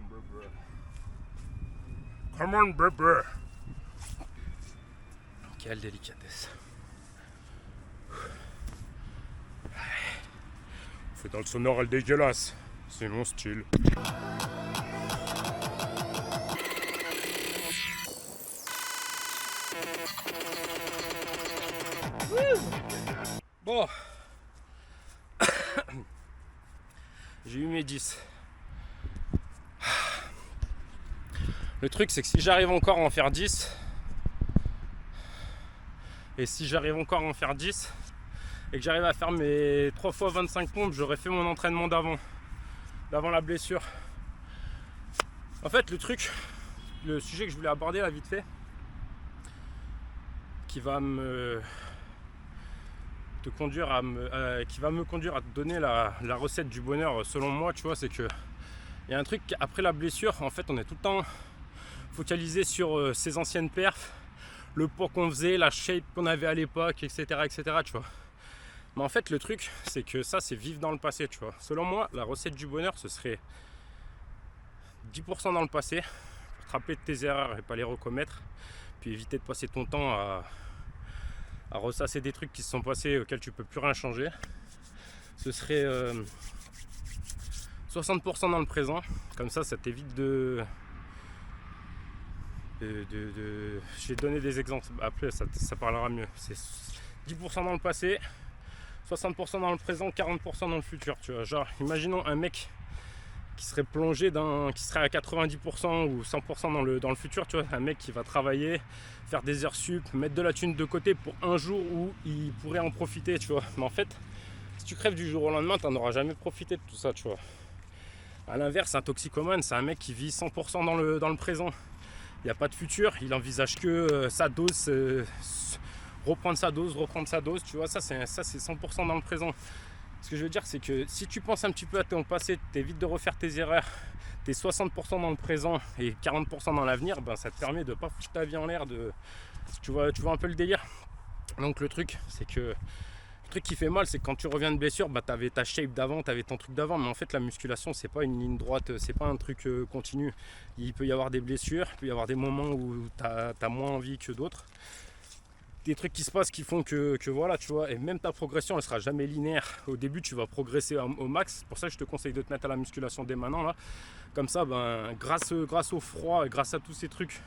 baby. Come on, baby. Quelle délicatesse. Fais dans le sonore, elle dégueulasse. C'est mon style. Bon. J'ai eu mes 10. Le truc, c'est que si j'arrive encore à en faire 10, et si j'arrive encore à en faire 10, et que j'arrive à faire mes 3 fois 25 pompes, j'aurais fait mon entraînement d'avant la blessure. En fait, le sujet que je voulais aborder là vite fait, qui va me conduire à te donner la recette du bonheur selon moi, tu vois, c'est que il y a un truc, après la blessure, en fait, on est tout le temps focalisé sur ses anciennes perfs, le poids qu'on faisait, la shape qu'on avait à l'époque, etc., tu vois. Mais en fait, le truc, c'est que ça, c'est vivre dans le passé, tu vois. Selon moi, la recette du bonheur, ce serait 10% dans le passé, pour te rappeler de tes erreurs et pas les recommettre, puis éviter de passer ton temps à ressasser des trucs qui se sont passés auxquels tu peux plus rien changer. Ce serait 60% dans le présent, comme ça t'évite de je vais te donner des exemples, après ça parlera mieux. C'est 10% dans le passé, 60% dans le présent, 40% dans le futur, tu vois. Genre, imaginons un mec qui serait plongé qui serait à 90% ou 100% dans le futur, tu vois, un mec qui va travailler, faire des heures sup, mettre de la thune de côté pour un jour où il pourrait en profiter, tu vois. Mais en fait, si tu crèves du jour au lendemain, tu n'en auras jamais profité de tout ça, tu vois. À l'inverse, un toxicomane, c'est un mec qui vit 100% dans le présent. Il n'y a pas de futur, il envisage que sa dose, reprendre sa dose, tu vois, ça c'est 100% dans le présent. Ce que je veux dire, c'est que si tu penses un petit peu à ton passé, t'évites de refaire tes erreurs, t'es 60% dans le présent et 40% dans l'avenir, ben ça te permet de pas foutre ta vie en l'air. Tu vois un peu le délire. Donc le truc, c'est que le truc qui fait mal, c'est que quand tu reviens de blessure, bah t'avais ta shape d'avant, t'avais ton truc d'avant, mais en fait la musculation, c'est pas une ligne droite, c'est pas un truc continu. Il peut y avoir des blessures, il peut y avoir des moments où t'as moins envie que d'autres. Des trucs qui se passent qui font que voilà, tu vois, et même ta progression elle sera jamais linéaire. Au début tu vas progresser au max, c'est pour ça que je te conseille de te mettre à la musculation dès maintenant là. Comme ça, ben, grâce au froid et grâce à tous ces trucs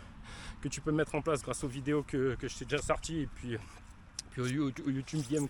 que tu peux mettre en place, grâce aux vidéos que je t'ai déjà sorties, et puis au YouTube Game